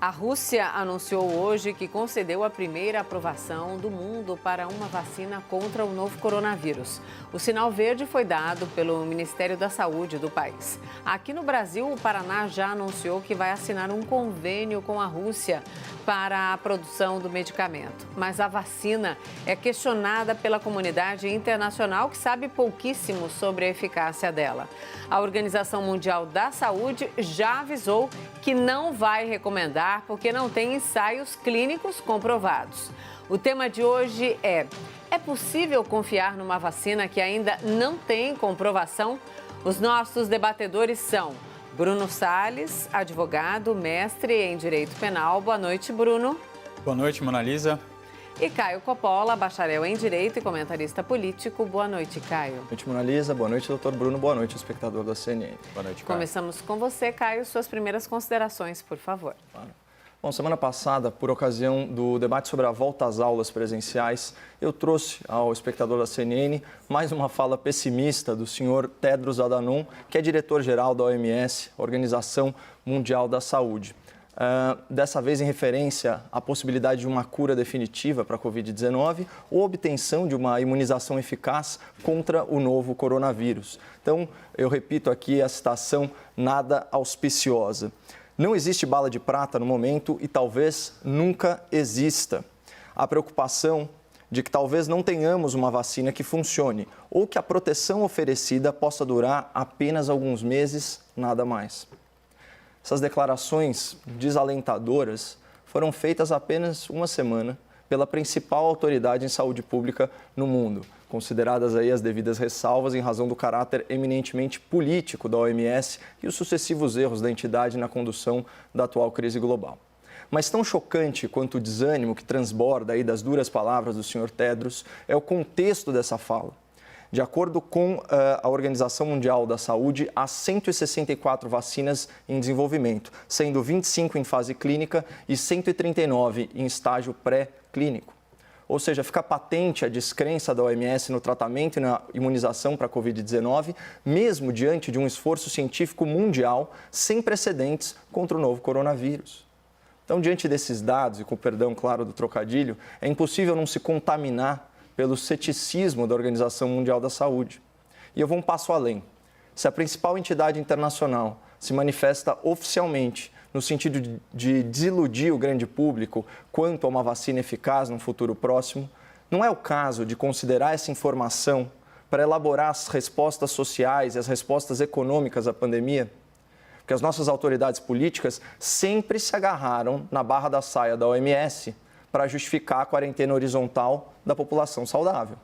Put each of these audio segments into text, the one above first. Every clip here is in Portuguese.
A Rússia anunciou hoje que concedeu a primeira aprovação do mundo para uma vacina contra o novo coronavírus. O sinal verde foi dado pelo Ministério da Saúde do país. Aqui no Brasil, o Paraná já anunciou que vai assinar um convênio com a Rússia para a produção do medicamento. Mas a vacina é questionada pela comunidade internacional, que sabe pouquíssimo sobre a eficácia dela. A Organização Mundial da Saúde já avisou que não vai recomendar porque não tem ensaios clínicos comprovados. O tema de hoje é possível confiar numa vacina que ainda não tem comprovação? Os nossos debatedores são Bruno Salles, advogado, mestre em Direito Penal. Boa noite, Bruno. Boa noite, Mona Lisa. E Caio Coppola, bacharel em Direito e comentarista político. Boa noite, Caio. Boa noite, Mona Lisa. Boa noite, doutor Bruno. Boa noite, espectador da CNN. Boa noite, Caio. Começamos com você, Caio. Suas primeiras considerações, por favor. Claro. Bom, semana passada, por ocasião do debate sobre a volta às aulas presenciais, eu trouxe ao espectador da CNN mais uma fala pessimista do senhor Tedros Adhanom, que é diretor-geral da OMS, Organização Mundial da Saúde. Dessa vez em referência à possibilidade de uma cura definitiva para a Covid-19 ou obtenção de uma imunização eficaz contra o novo coronavírus. Então, eu repito aqui a citação nada auspiciosa. Não existe bala de prata no momento e talvez nunca exista. A preocupação de que talvez não tenhamos uma vacina que funcione ou que a proteção oferecida possa durar apenas alguns meses, nada mais. Essas declarações desalentadoras foram feitas há apenas uma semana pela principal autoridade em saúde pública no mundo, consideradas aí as devidas ressalvas em razão do caráter eminentemente político da OMS e os sucessivos erros da entidade na condução da atual crise global. Mas tão chocante quanto o desânimo que transborda aí das duras palavras do Sr. Tedros é o contexto dessa fala. De acordo com a Organização Mundial da Saúde, há 164 vacinas em desenvolvimento, sendo 25 em fase clínica e 139 em estágio pré-clínico. Ou seja, fica patente a descrença da OMS no tratamento e na imunização para a Covid-19, mesmo diante de um esforço científico mundial sem precedentes contra o novo coronavírus. Então, diante desses dados, e com o perdão, claro, do trocadilho, é impossível não se contaminar pelo ceticismo da Organização Mundial da Saúde. E eu vou um passo além. Se a principal entidade internacional se manifesta oficialmente no sentido de desiludir o grande público quanto a uma vacina eficaz no futuro próximo, não é o caso de considerar essa informação para elaborar as respostas sociais e as respostas econômicas à pandemia? Porque as nossas autoridades políticas sempre se agarraram na barra da saia da OMS para justificar a quarentena horizontal da população saudável.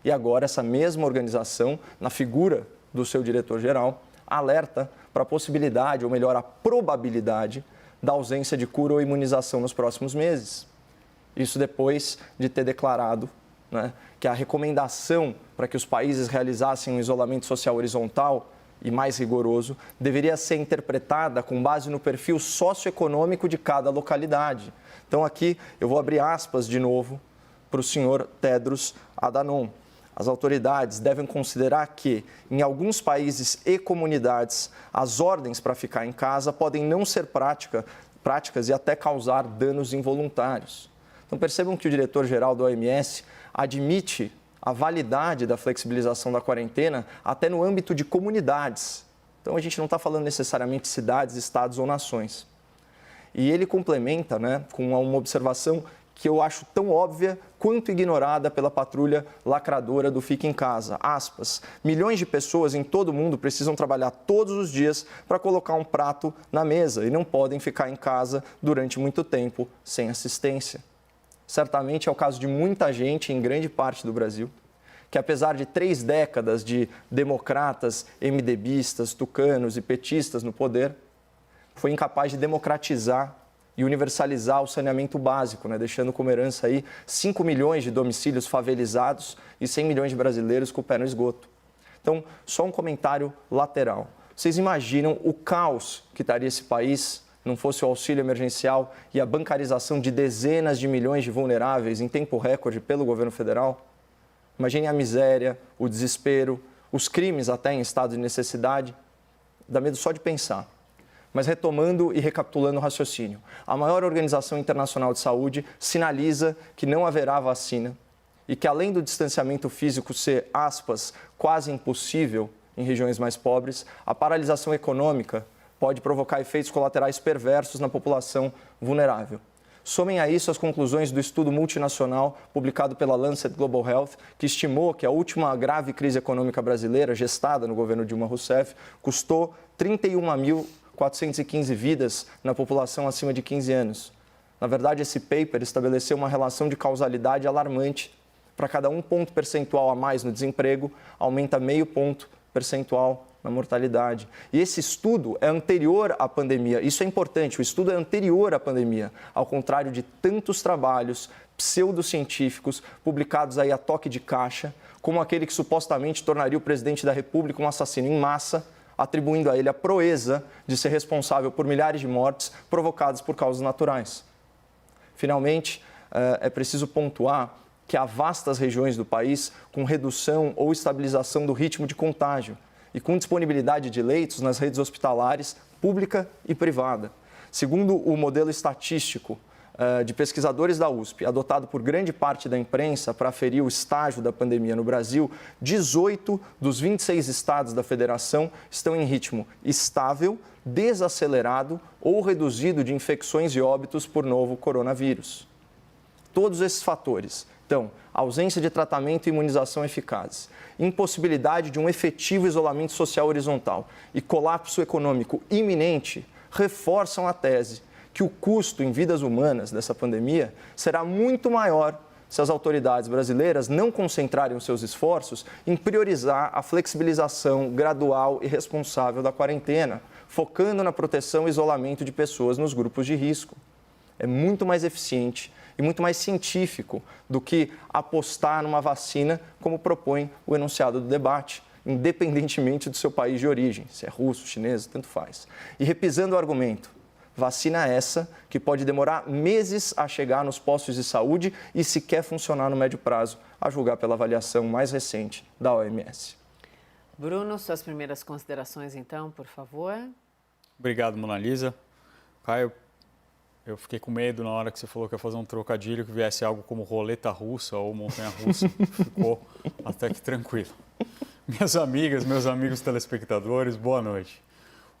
E agora essa mesma organização, na figura do seu diretor-geral, alerta para a possibilidade, ou melhor, a probabilidade da ausência de cura ou imunização nos próximos meses. Isso depois de ter declarado, que a recomendação para que os países realizassem um isolamento social horizontal e mais rigoroso deveria ser interpretada com base no perfil socioeconômico de cada localidade. Então aqui eu vou abrir aspas de novo para o senhor Tedros Adhanom. As autoridades devem considerar que, em alguns países e comunidades, as ordens para ficar em casa podem não ser práticas e até causar danos involuntários. Então percebam que o diretor-geral da OMS admite a validade da flexibilização da quarentena até no âmbito de comunidades. Então a gente não está falando necessariamente de cidades, estados ou nações. E ele complementa com uma observação que eu acho tão óbvia quanto ignorada pela patrulha lacradora do Fique em Casa. Aspas, milhões de pessoas em todo o mundo precisam trabalhar todos os dias para colocar um prato na mesa e não podem ficar em casa durante muito tempo sem assistência. Certamente é o caso de muita gente em grande parte do Brasil, que apesar de 3 décadas de democratas, MDBistas, tucanos e petistas no poder, foi incapaz de democratizar e universalizar o saneamento básico, deixando como herança aí 5 milhões de domicílios favelizados e 100 milhões de brasileiros com o pé no esgoto. Então, só um comentário lateral. Vocês imaginam o caos que estaria esse país não fosse o auxílio emergencial e a bancarização de dezenas de milhões de vulneráveis em tempo recorde pelo governo federal? Imaginem a miséria, o desespero, os crimes até em estado de necessidade. Dá medo só de pensar. Mas retomando e recapitulando o raciocínio, a maior organização internacional de saúde sinaliza que não haverá vacina e que, além do distanciamento físico ser, aspas, quase impossível em regiões mais pobres, a paralisação econômica pode provocar efeitos colaterais perversos na população vulnerável. Somem a isso as conclusões do estudo multinacional publicado pela Lancet Global Health, que estimou que a última grave crise econômica brasileira, gestada no governo Dilma Rousseff, custou 31.415 vidas na população acima de 15 anos. Na verdade, esse paper estabeleceu uma relação de causalidade alarmante. Para cada 1 ponto percentual a mais no desemprego, aumenta meio ponto percentual na mortalidade. E esse estudo é anterior à pandemia. Isso é importante, o estudo é anterior à pandemia, ao contrário de tantos trabalhos pseudocientíficos publicados aí a toque de caixa, como aquele que supostamente tornaria o presidente da República um assassino em massa, atribuindo a ele a proeza de ser responsável por milhares de mortes provocadas por causas naturais. Finalmente, é preciso pontuar que há vastas regiões do país com redução ou estabilização do ritmo de contágio e com disponibilidade de leitos nas redes hospitalares, pública e privada. Segundo o modelo estatístico de pesquisadores da USP, adotado por grande parte da imprensa para aferir o estágio da pandemia no Brasil, 18 dos 26 estados da federação estão em ritmo estável, desacelerado ou reduzido de infecções e óbitos por novo coronavírus. Todos esses fatores, então, ausência de tratamento e imunização eficazes, impossibilidade de um efetivo isolamento social horizontal e colapso econômico iminente, reforçam a tese que o custo em vidas humanas dessa pandemia será muito maior se as autoridades brasileiras não concentrarem os seus esforços em priorizar a flexibilização gradual e responsável da quarentena, focando na proteção e isolamento de pessoas nos grupos de risco. É muito mais eficiente e muito mais científico do que apostar numa vacina, como propõe o enunciado do debate, independentemente do seu país de origem, se é russo, chinês, tanto faz. E repisando o argumento, vacina essa que pode demorar meses a chegar nos postos de saúde e sequer funcionar no médio prazo, a julgar pela avaliação mais recente da OMS. Bruno, suas primeiras considerações então, por favor. Obrigado, Mona Lisa. Caio, eu fiquei com medo na hora que você falou que ia fazer um trocadilho, que viesse algo como roleta russa ou montanha-russa. Ficou até que tranquilo. Minhas amigas, meus amigos telespectadores, boa noite.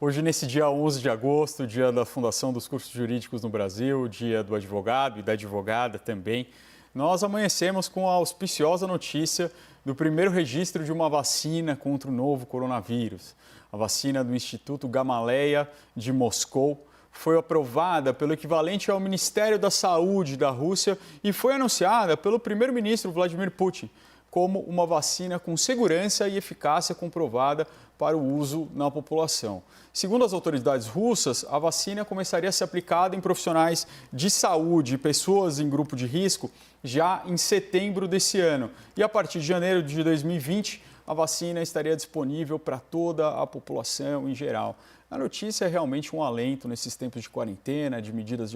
Hoje, nesse dia 11 de agosto, dia da fundação dos cursos jurídicos no Brasil, dia do advogado e da advogada também, nós amanhecemos com a auspiciosa notícia do primeiro registro de uma vacina contra o novo coronavírus. A vacina do Instituto Gamaleya de Moscou foi aprovada pelo equivalente ao Ministério da Saúde da Rússia e foi anunciada pelo primeiro-ministro Vladimir Putin como uma vacina com segurança e eficácia comprovada para o uso na população. Segundo as autoridades russas, a vacina começaria a ser aplicada em profissionais de saúde e pessoas em grupo de risco já em setembro desse ano. E a partir de janeiro de 2020, a vacina estaria disponível para toda a população em geral. A notícia é realmente um alento nesses tempos de quarentena, de medidas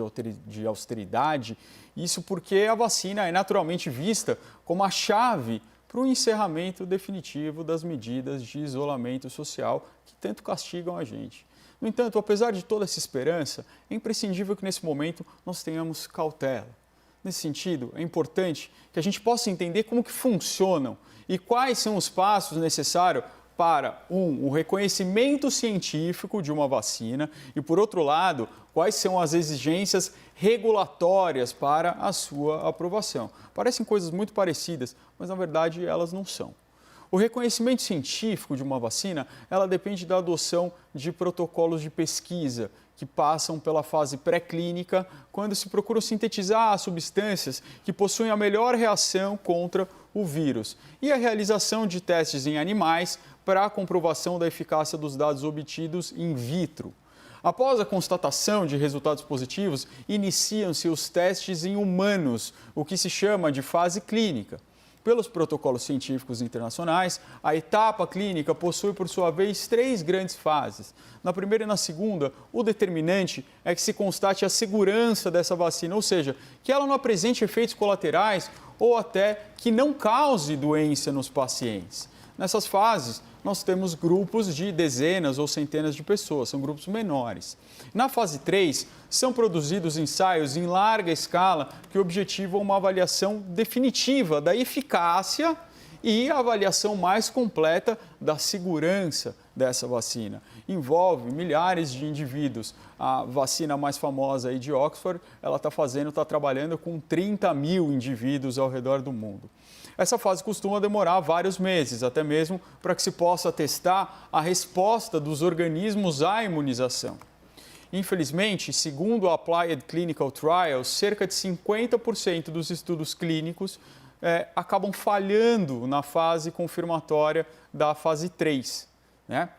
de austeridade. Isso porque a vacina é naturalmente vista como a chave para o encerramento definitivo das medidas de isolamento social que tanto castigam a gente. No entanto, apesar de toda essa esperança, é imprescindível que nesse momento nós tenhamos cautela. Nesse sentido, é importante que a gente possa entender como que funcionam e quais são os passos necessários para, o reconhecimento científico de uma vacina e, por outro lado, quais são as exigências regulatórias para a sua aprovação. Parecem coisas muito parecidas, mas, na verdade, elas não são. O reconhecimento científico de uma vacina, ela depende da adoção de protocolos de pesquisa que passam pela fase pré-clínica, quando se procura sintetizar as substâncias que possuem a melhor reação contra o vírus, e a realização de testes em animais para a comprovação da eficácia dos dados obtidos in vitro. Após a constatação de resultados positivos, iniciam-se os testes em humanos, o que se chama de fase clínica. Pelos protocolos científicos internacionais, a etapa clínica possui, por sua vez, 3 grandes fases. Na primeira e na segunda, o determinante é que se constate a segurança dessa vacina, ou seja, que ela não apresente efeitos colaterais ou até que não cause doença nos pacientes. Nessas fases, nós temos grupos de dezenas ou centenas de pessoas, são grupos menores. Na fase 3, são produzidos ensaios em larga escala que objetivam uma avaliação definitiva da eficácia e a avaliação mais completa da segurança dessa vacina. Envolve milhares de indivíduos. A vacina mais famosa aí de Oxford, ela está trabalhando com 30 mil indivíduos ao redor do mundo. Essa fase costuma demorar vários meses, até mesmo para que se possa testar a resposta dos organismos à imunização. Infelizmente, segundo a Applied Clinical Trials, cerca de 50% dos estudos clínicos acabam falhando na fase confirmatória da fase 3, né?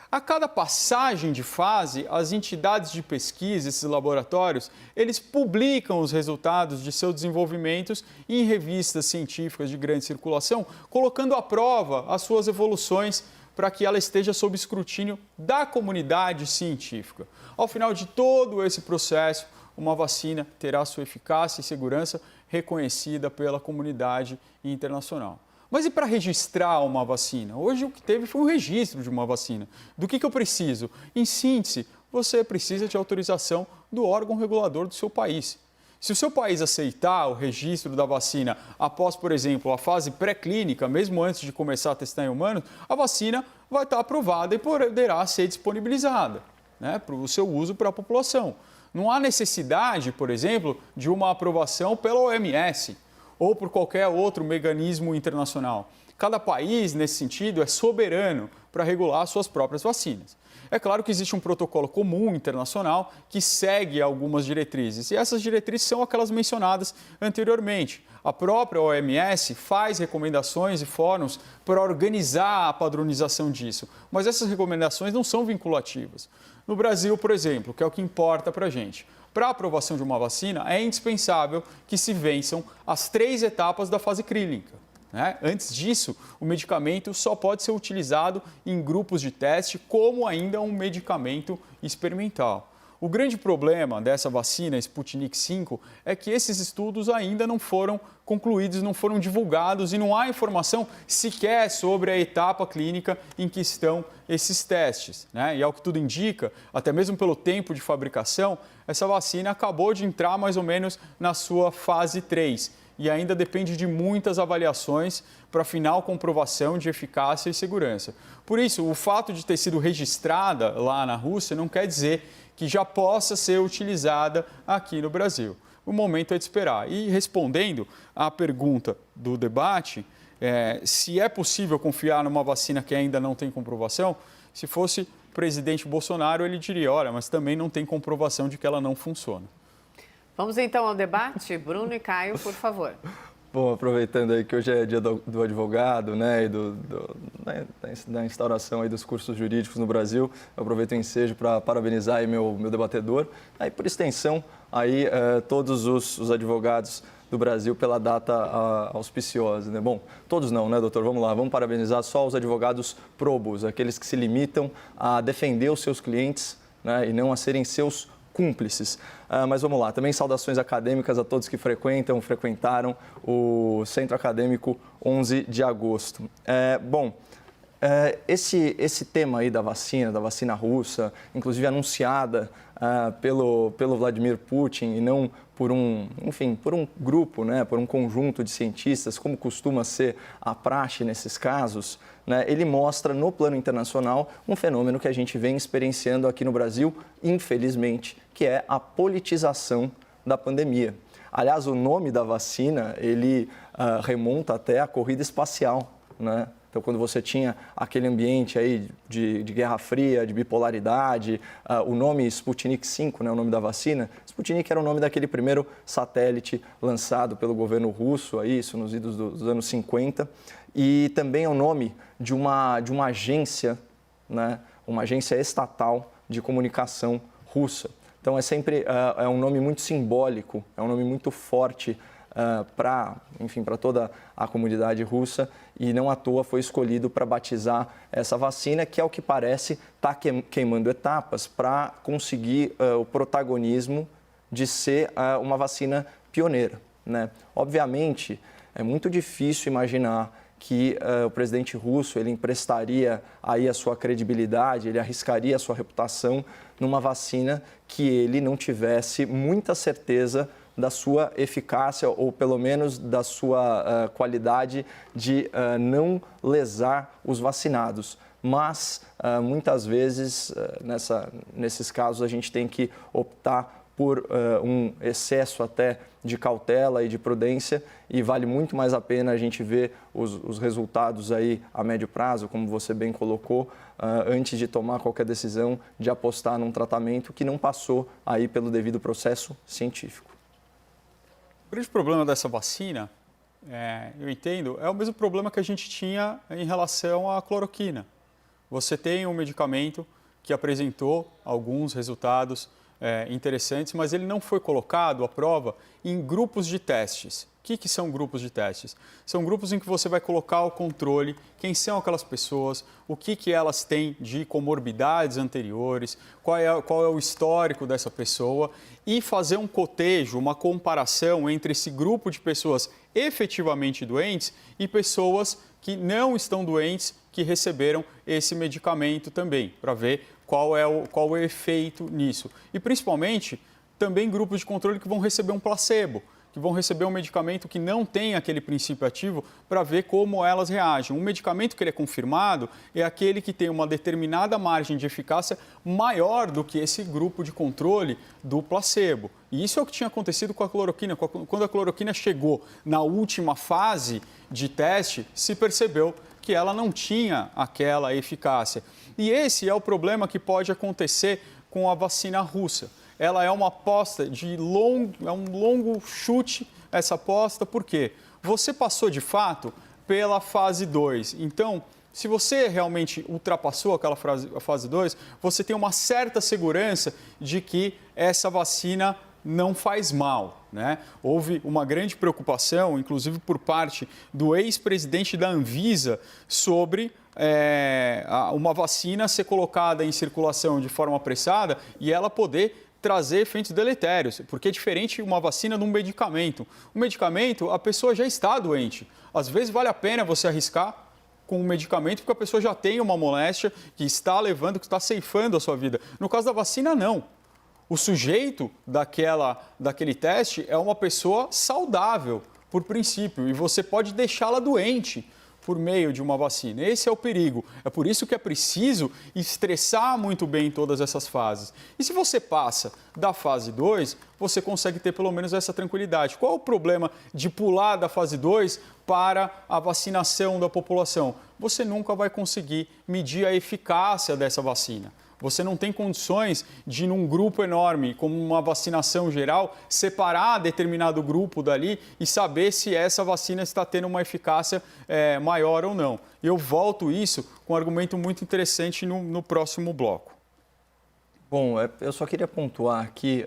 A cada passagem de fase, as entidades de pesquisa, esses laboratórios, eles publicam os resultados de seus desenvolvimentos em revistas científicas de grande circulação, colocando à prova as suas evoluções para que ela esteja sob escrutínio da comunidade científica. Ao final de todo esse processo, uma vacina terá sua eficácia e segurança reconhecida pela comunidade internacional. Mas e para registrar uma vacina? Hoje o que teve foi um registro de uma vacina. Do que eu preciso? Em síntese, você precisa de autorização do órgão regulador do seu país. Se o seu país aceitar o registro da vacina após, por exemplo, a fase pré-clínica, mesmo antes de começar a testar em humanos, a vacina vai estar aprovada e poderá ser disponibilizada, né, para o seu uso para a população. Não há necessidade, por exemplo, de uma aprovação pela OMS ou por qualquer outro mecanismo internacional. Cada país, nesse sentido, é soberano para regular suas próprias vacinas. É claro que existe um protocolo comum internacional que segue algumas diretrizes, e essas diretrizes são aquelas mencionadas anteriormente. A própria OMS faz recomendações e fóruns para organizar a padronização disso, mas essas recomendações não são vinculativas. No Brasil, por exemplo, que é o que importa para a gente, para a aprovação de uma vacina, é indispensável que se vençam as 3 etapas da fase clínica, né? Antes disso, o medicamento só pode ser utilizado em grupos de teste como ainda um medicamento experimental. O grande problema dessa vacina Sputnik V é que esses estudos ainda não foram concluídos, não foram divulgados e não há informação sequer sobre a etapa clínica em que estão esses testes, né? E ao que tudo indica, até mesmo pelo tempo de fabricação, essa vacina acabou de entrar mais ou menos na sua fase 3 e ainda depende de muitas avaliações para a final comprovação de eficácia e segurança. Por isso, o fato de ter sido registrada lá na Rússia não quer dizer que já possa ser utilizada aqui no Brasil. O momento é de esperar. E respondendo à pergunta do debate, se é possível confiar numa vacina que ainda não tem comprovação, se fosse o presidente Bolsonaro, ele diria, olha, mas também não tem comprovação de que ela não funciona. Vamos então ao debate. Bruno e Caio, por favor. Bom, aproveitando aí que hoje é dia do advogado, né, e da instauração aí dos cursos jurídicos no Brasil, eu aproveito o ensejo para parabenizar aí meu debatedor, aí por extensão aí todos os advogados do Brasil pela data auspiciosa, né? Bom, todos não, né, doutor? Vamos lá, vamos parabenizar só os advogados probos, aqueles que se limitam a defender os seus clientes, né, e não a serem seus cúmplices. Mas vamos lá, também saudações acadêmicas a todos que frequentaram o Centro Acadêmico 11 de agosto. Esse tema aí da vacina russa, inclusive anunciada pelo Vladimir Putin e não por um grupo, né, por um conjunto de cientistas, como costuma ser a praxe nesses casos, né, ele mostra no plano internacional um fenômeno que a gente vem experienciando aqui no Brasil, infelizmente, que é a politização da pandemia. Aliás, o nome da vacina, ele remonta até a corrida espacial, né? Então, quando você tinha aquele ambiente aí de Guerra Fria, de bipolaridade, o nome Sputnik V, né, o nome da vacina, Sputnik era o nome daquele primeiro satélite lançado pelo governo russo, aí, isso nos idos dos anos 50, e também é o nome de uma agência, né, uma agência estatal de comunicação russa. Então, é um nome muito simbólico, é um nome muito forte para toda a comunidade russa e não à toa foi escolhido para batizar essa vacina, que é o que parece está queimando etapas para conseguir o protagonismo de ser uma vacina pioneira, né? Obviamente, é muito difícil imaginar que o presidente russo ele emprestaria aí a sua credibilidade, ele arriscaria a sua reputação numa vacina que ele não tivesse muita certeza da sua eficácia ou pelo menos da sua qualidade de não lesar os vacinados. Mas muitas vezes nesses casos a gente tem que optar por um excesso até de cautela e de prudência, e vale muito mais a pena a gente ver os resultados aí a médio prazo, como você bem colocou, antes de tomar qualquer decisão de apostar num tratamento que não passou aí pelo devido processo científico. O grande problema dessa vacina, eu entendo, é o mesmo problema que a gente tinha em relação à cloroquina. Você tem um medicamento que apresentou alguns resultados interessantes, mas ele não foi colocado à prova em grupos de testes. O que são grupos de testes? São grupos em que você vai colocar o controle, quem são aquelas pessoas, o que elas têm de comorbidades anteriores, qual é o histórico dessa pessoa e fazer um cotejo, uma comparação entre esse grupo de pessoas efetivamente doentes e pessoas que não estão doentes, que receberam esse medicamento também, para ver qual é o efeito nisso. E, principalmente, também grupos de controle que vão receber um placebo, que vão receber um medicamento que não tem aquele princípio ativo para ver como elas reagem. Um medicamento que ele é confirmado é aquele que tem uma determinada margem de eficácia maior do que esse grupo de controle do placebo. E isso é o que tinha acontecido com a cloroquina. Quando a cloroquina chegou na última fase de teste, se percebeu que ela não tinha aquela eficácia. E esse é o problema que pode acontecer com a vacina russa. Ela é uma aposta é um longo chute essa aposta, por quê? Você passou de fato pela fase 2. Então, se você realmente ultrapassou aquela fase 2, você tem uma certa segurança de que essa vacina não faz mal, né? Houve uma grande preocupação, inclusive por parte do ex-presidente da Anvisa, sobre uma vacina ser colocada em circulação de forma apressada e ela poder trazer efeitos deletérios, porque é diferente uma vacina de um medicamento. O medicamento, a pessoa já está doente. Às vezes vale a pena você arriscar com um medicamento porque a pessoa já tem uma moléstia que está levando, que está ceifando a sua vida. No caso da vacina, não. O sujeito daquele teste é uma pessoa saudável, por princípio, e você pode deixá-la doente por meio de uma vacina. Esse é o perigo. É por isso que é preciso estressar muito bem todas essas fases. E se você passa da fase 2, você consegue ter pelo menos essa tranquilidade. Qual é o problema de pular da fase 2 para a vacinação da população? Você nunca vai conseguir medir a eficácia dessa vacina. Você não tem condições de, num grupo enorme, como uma vacinação geral, separar determinado grupo dali e saber se essa vacina está tendo uma eficácia maior ou não. Eu volto isso com um argumento muito interessante no próximo bloco. Bom, eu só queria pontuar aqui,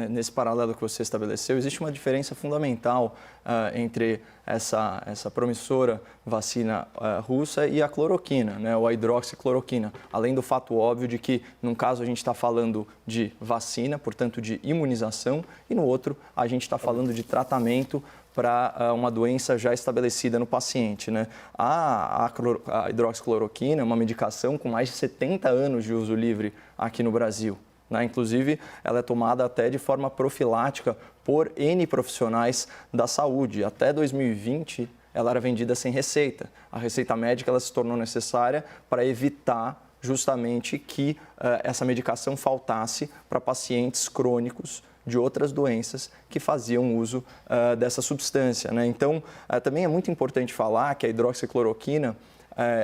nesse paralelo que você estabeleceu, existe uma diferença fundamental entre essa promissora vacina russa e a cloroquina, né, ou a hidroxicloroquina. Além do fato óbvio de que, num caso, a gente está falando de vacina, portanto, de imunização, e no outro, a gente está falando de tratamento para uma doença já estabelecida no paciente, né? A hidroxicloroquina é uma medicação com mais de 70 anos de uso livre aqui no Brasil, né? Inclusive, ela é tomada até de forma profilática por N profissionais da saúde. Até 2020, ela era vendida sem receita. A receita médica ela se tornou necessária para evitar justamente que essa medicação faltasse para pacientes crônicos de outras doenças que faziam uso dessa substância, né? Então, também é muito importante falar que a hidroxicloroquina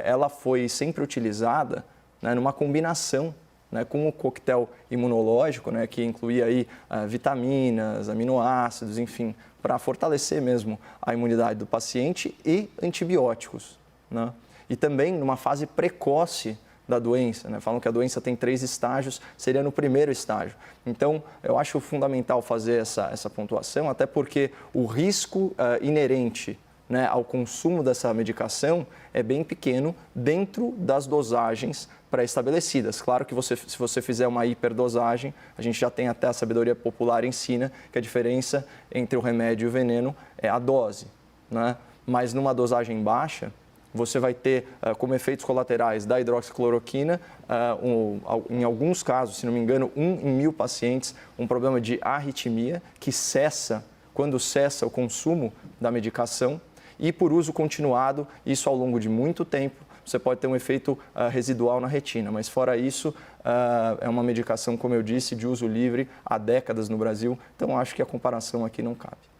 ela foi sempre utilizada, né, numa combinação, né, com o coquetel imunológico, né, que incluía aí vitaminas, aminoácidos, enfim, para fortalecer mesmo a imunidade do paciente e antibióticos, né? E também numa fase precoce da doença, né? Falam que a doença tem 3 estágios, seria no primeiro estágio. Então, eu acho fundamental fazer essa pontuação, até porque o risco inerente, né, ao consumo dessa medicação é bem pequeno dentro das dosagens pré-estabelecidas. Claro que se você fizer uma hiperdosagem, a gente já tem até a sabedoria popular ensina que a diferença entre o remédio e o veneno é a dose, né? mas numa dosagem baixa, você vai ter como efeitos colaterais da hidroxicloroquina, em alguns casos, se não me engano, 1 em 1000 pacientes, um problema de arritmia que cessa quando cessa o consumo da medicação e por uso continuado, isso ao longo de muito tempo, você pode ter um efeito residual na retina, mas fora isso, é uma medicação, como eu disse, de uso livre há décadas no Brasil, então acho que a comparação aqui não cabe.